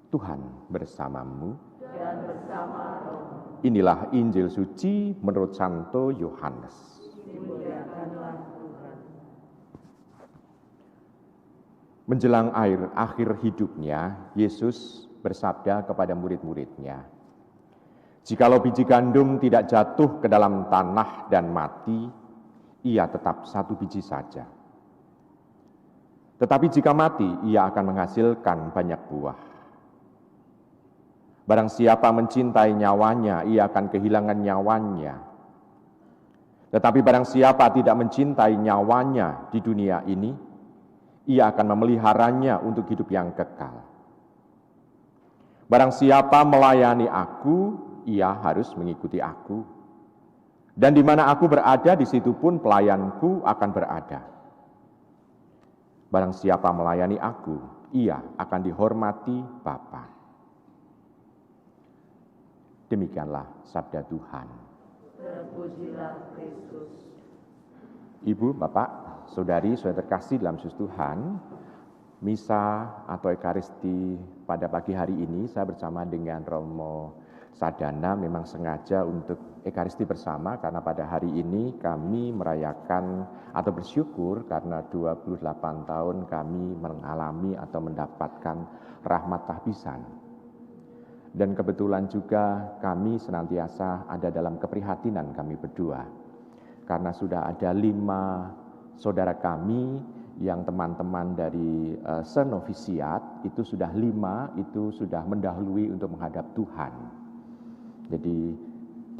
Tuhan bersamamu. Dan bersama rohmu. Inilah Injil suci menurut Santo Yohanes. Dimuliakanlah Tuhan. Menjelang akhir hidupnya, Yesus bersabda kepada murid-muridnya, "Jikalau biji gandum tidak jatuh ke dalam tanah dan mati, ia tetap satu biji saja. Tetapi jika mati, ia akan menghasilkan banyak buah. Barang siapa mencintai nyawanya, ia akan kehilangan nyawanya. Tetapi barang siapa tidak mencintai nyawanya di dunia ini, ia akan memeliharanya untuk hidup yang kekal. Barang siapa melayani aku, ia harus mengikuti aku. Dan di mana aku berada, di situ pun pelayanku akan berada. Barang siapa melayani aku, ia akan dihormati Bapa." Demikianlah sabda Tuhan. Terpujilah Kristus. Ibu, Bapak, Saudari, Saudara terkasih dalam Yesus Tuhan, misa atau Ekaristi pada pagi hari ini saya bersama dengan Romo Sadana memang sengaja untuk Ekaristi bersama karena pada hari ini kami merayakan atau bersyukur karena 28 tahun kami mengalami atau mendapatkan rahmat tahbisan. Dan kebetulan juga kami senantiasa ada dalam keprihatinan kami berdua. Karena sudah ada 5 saudara kami yang teman-teman dari senovisiat, itu sudah 5, itu sudah mendahului untuk menghadap Tuhan. Jadi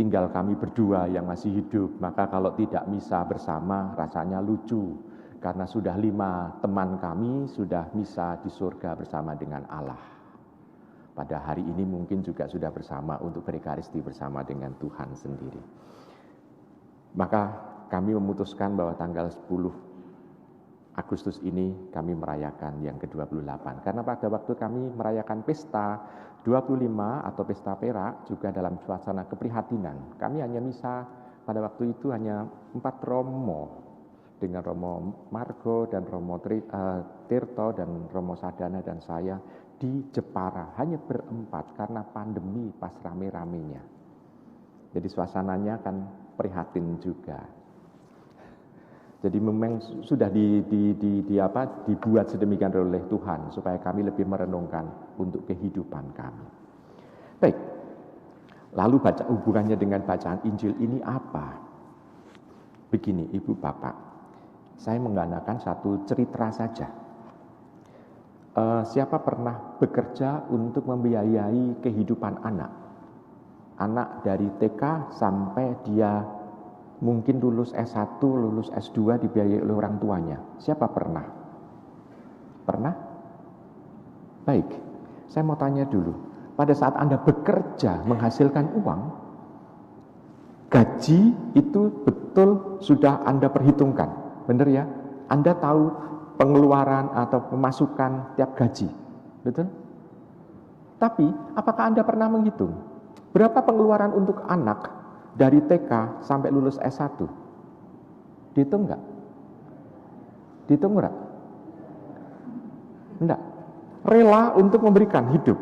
tinggal kami berdua yang masih hidup, maka kalau tidak misa bersama rasanya lucu. Karena sudah 5 teman kami sudah misa di surga bersama dengan Allah. Pada hari ini mungkin juga sudah bersama untuk berekaristi bersama dengan Tuhan sendiri. Maka kami memutuskan bahwa tanggal 10 Agustus ini kami merayakan yang ke-28. Karena pada waktu kami merayakan pesta 25 atau pesta perak juga dalam suasana keprihatinan. Kami hanya misa pada waktu itu hanya 4 romo. Dengan Romo Margo dan Romo Tirto dan Romo Sadana dan saya di Jepara, hanya berempat karena pandemi pas rame-ramenya. Jadi suasananya kan prihatin juga. Jadi memang sudah dibuat sedemikian oleh Tuhan supaya kami lebih merenungkan untuk kehidupan kami. Baik, lalu hubungannya dengan bacaan Injil ini apa? Begini Ibu Bapak, saya menggunakan satu cerita saja. Siapa pernah bekerja untuk membiayai kehidupan anak? Anak dari TK sampai dia mungkin lulus S1, lulus S2 dibiayai oleh orang tuanya. Siapa pernah? Pernah? Baik, saya mau tanya dulu. Pada saat Anda bekerja menghasilkan uang, gaji itu betul sudah Anda perhitungkan. Benar ya? Anda tahu pengeluaran atau pemasukan tiap gaji, betul? Tapi, apakah Anda pernah menghitung berapa pengeluaran untuk anak dari TK sampai lulus S1? Dihitung enggak? Dihitung enggak? Enggak. Rela untuk memberikan hidup.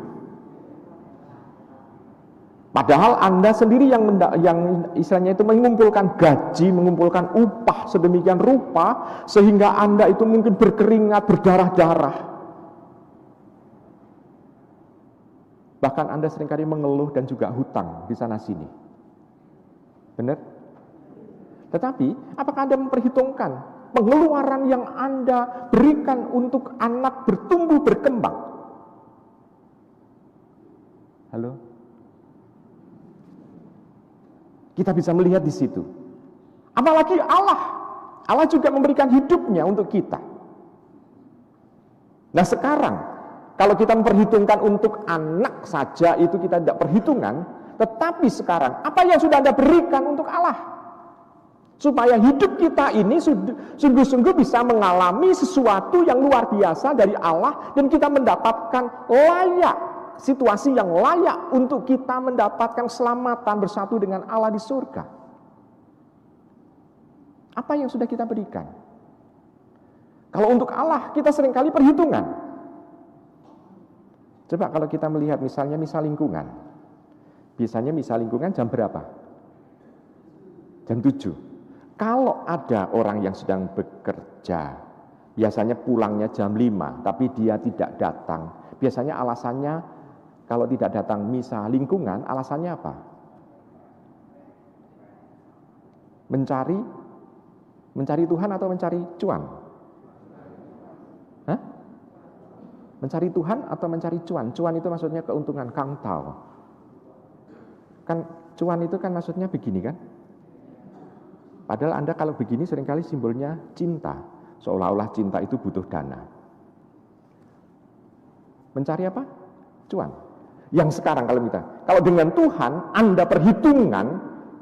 Padahal Anda sendiri yang istilahnya itu mengumpulkan gaji, mengumpulkan upah sedemikian rupa, sehingga Anda itu mungkin berkeringat, berdarah-darah. Bahkan Anda seringkali mengeluh dan juga hutang di sana-sini. Benar? Tetapi, apakah Anda memperhitungkan pengeluaran yang Anda berikan untuk anak bertumbuh, berkembang? Halo? Kita bisa melihat di situ. Apalagi Allah juga memberikan hidupnya untuk kita. Nah sekarang, kalau kita memperhitungkan untuk anak saja itu kita tidak perhitungan, tetapi sekarang apa yang sudah Anda berikan untuk Allah? Supaya hidup kita ini sungguh-sungguh bisa mengalami sesuatu yang luar biasa dari Allah dan kita mendapatkan layak. Situasi yang layak untuk kita mendapatkan keselamatan bersatu dengan Allah di surga. Apa yang sudah kita berikan? Kalau untuk Allah kita seringkali perhitungan. Coba kalau kita melihat misalnya misa lingkungan. Biasanya misa lingkungan jam berapa? Jam 7. Kalau ada orang yang sedang bekerja, biasanya pulangnya jam 5, tapi dia tidak datang. Biasanya alasannya kalau tidak datang misa lingkungan, alasannya apa? Mencari Tuhan atau mencari cuan? Hah? Mencari Tuhan atau mencari cuan? Cuan itu maksudnya keuntungan, kang tau. Kan cuan itu kan maksudnya begini kan? Padahal Anda kalau begini seringkali simbolnya cinta. Seolah-olah cinta itu butuh dana. Mencari apa? Cuan. Yang sekarang kalau dengan Tuhan Anda perhitungkan,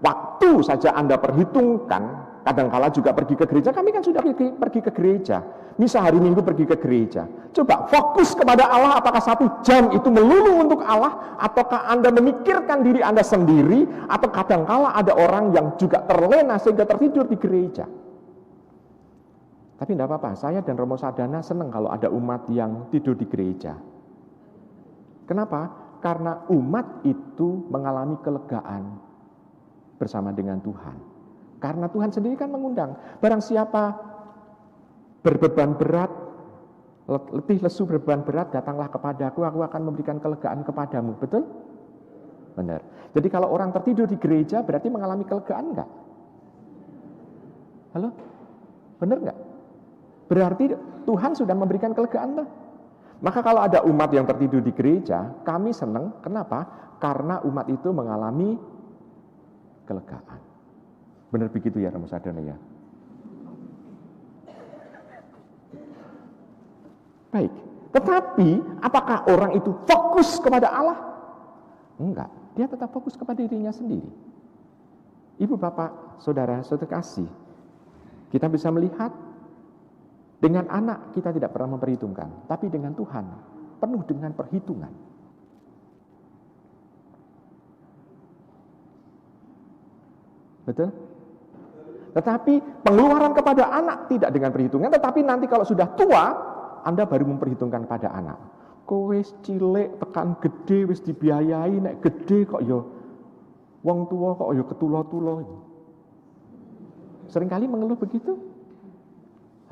waktu saja Anda perhitungkan, kadangkala juga pergi ke gereja. Kami kan sudah pergi ke gereja. Misa hari Minggu pergi ke gereja. Coba fokus kepada Allah, apakah 1 jam itu melulu untuk Allah, ataukah Anda memikirkan diri Anda sendiri, atau kadangkala ada orang yang juga terlena sehingga tertidur di gereja. Tapi tidak apa-apa, saya dan Romo Sadana senang kalau ada umat yang tidur di gereja. Kenapa? Karena umat itu mengalami kelegaan bersama dengan Tuhan. Karena Tuhan sendiri kan mengundang, barang siapa berbeban berat, letih lesu berbeban berat, datanglah kepadaku, aku akan memberikan kelegaan kepadamu. Betul? Benar. Jadi kalau orang tertidur di gereja berarti mengalami kelegaan enggak? Halo? Benar enggak? Berarti Tuhan sudah memberikan kelegaan. Maka kalau ada umat yang tertidur di gereja, kami senang. Kenapa? Karena umat itu mengalami kelegaan. Benar begitu ya Romo Sadana ya? Baik, tetapi apakah orang itu fokus kepada Allah? Enggak, dia tetap fokus kepada dirinya sendiri. Ibu, bapak, saudara, saudara kasih, kita bisa melihat dengan anak kita tidak pernah memperhitungkan, tapi dengan Tuhan penuh dengan perhitungan. Betul? Tetapi pengeluaran kepada anak tidak dengan perhitungan, tetapi nanti kalau sudah tua, Anda baru memperhitungkan pada anak. Kowe wis cilik tekan gede wis dibiayai, nek gede kok ya wong tua kok ya ketulo-tulo. Seringkali mengeluh begitu.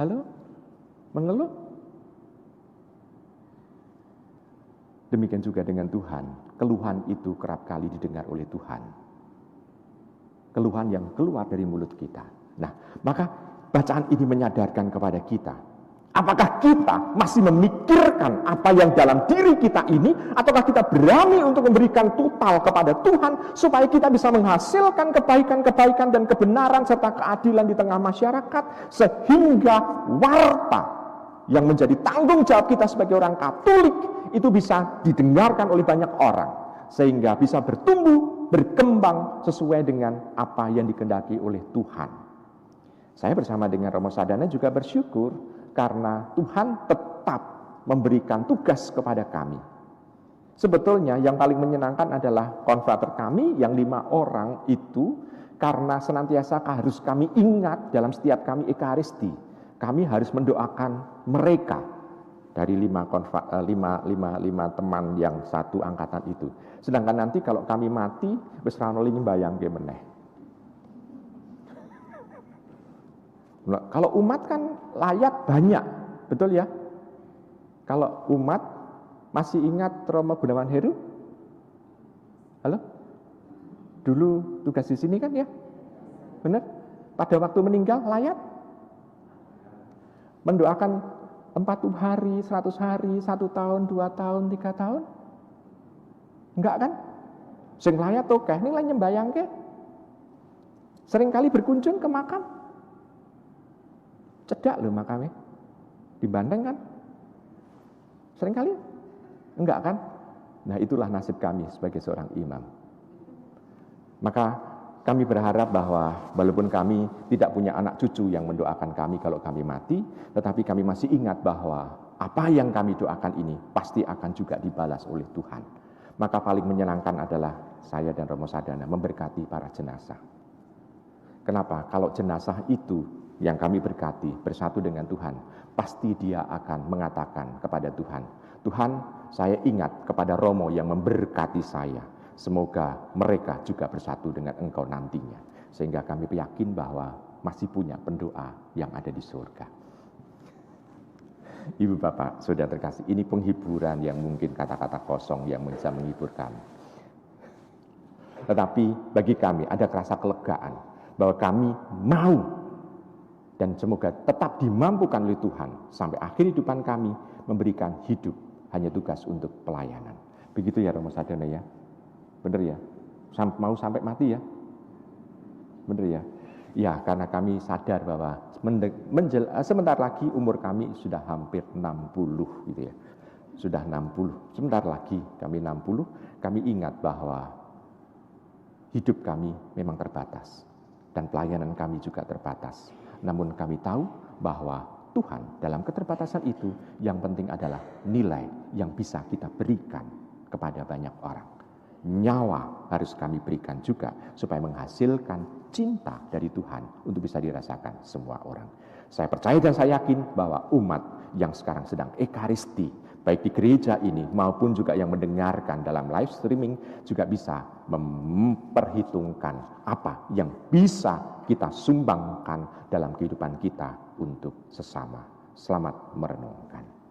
Halo? Mengeluh? Demikian juga dengan Tuhan. Keluhan itu kerap kali didengar oleh Tuhan. Keluhan yang keluar dari mulut kita. Nah, maka bacaan ini menyadarkan kepada kita. Apakah kita masih memikirkan apa yang dalam diri kita ini, ataukah kita berani untuk memberikan total kepada Tuhan supaya kita bisa menghasilkan kebaikan-kebaikan dan kebenaran serta keadilan di tengah masyarakat, sehingga warta yang menjadi tanggung jawab kita sebagai orang Katolik itu bisa didengarkan oleh banyak orang, sehingga bisa bertumbuh, berkembang sesuai dengan apa yang dikehendaki oleh Tuhan. Saya bersama dengan Romo Sadana juga bersyukur karena Tuhan tetap memberikan tugas kepada kami. Sebetulnya yang paling menyenangkan adalah konfrater kami yang 5 orang itu, karena senantiasa harus kami ingat dalam setiap kami Ekaristi, kami harus mendoakan mereka dari 5 teman yang satu angkatan itu. Sedangkan nanti kalau kami mati, wis ra ono nyembayangke meneh. Nah, kalau umat kan layat banyak, betul ya? Kalau umat masih ingat Romo Gunawan Heru? Halo? Dulu tugas di sini kan ya? Benar? Pada waktu meninggal layat? Mendoakan 40 hari, 100 hari, 1 tahun, 2 tahun, 3 tahun? Enggak kan? Sing layat tokeh, ini lah nyembayangke. Seringkali berkunjung ke makam. Cedak loh makamnya. Dibanding kan? Seringkali? Enggak kan? Nah, itulah nasib kami sebagai seorang imam. Maka kami berharap bahwa walaupun kami tidak punya anak cucu yang mendoakan kami kalau kami mati, tetapi kami masih ingat bahwa apa yang kami doakan ini pasti akan juga dibalas oleh Tuhan. Maka paling menyenangkan adalah saya dan Romo Sadana memberkati para jenazah. Kenapa? Kalau jenazah itu yang kami berkati bersatu dengan Tuhan, pasti dia akan mengatakan kepada Tuhan, Tuhan, saya ingat kepada Romo yang memberkati saya. Semoga mereka juga bersatu dengan Engkau nantinya. Sehingga kami yakin bahwa masih punya pendoa yang ada di surga. Ibu Bapak, Saudara terkasih, ini penghiburan yang mungkin kata-kata kosong yang bisa menghibur kami. Tetapi bagi kami ada rasa kelegaan bahwa kami mau dan semoga tetap dimampukan oleh Tuhan sampai akhir hidupan kami memberikan hidup hanya tugas untuk pelayanan. Begitu ya Romo Sadana ya? Benar ya? Mau sampai mati ya? Benar ya? Ya, karena kami sadar bahwa sebentar lagi umur kami sudah hampir 60 gitu ya. Sudah 60. Sebentar lagi kami 60, kami ingat bahwa hidup kami memang terbatas dan pelayanan kami juga terbatas. Namun kami tahu bahwa Tuhan dalam keterbatasan itu yang penting adalah nilai yang bisa kita berikan kepada banyak orang. Nyawa harus kami berikan juga supaya menghasilkan cinta dari Tuhan untuk bisa dirasakan semua orang. Saya percaya dan saya yakin bahwa umat yang sekarang sedang ekaristi, baik di gereja ini maupun juga yang mendengarkan dalam live streaming juga bisa memperhitungkan apa yang bisa kita sumbangkan dalam kehidupan kita untuk sesama. Selamat merenungkan.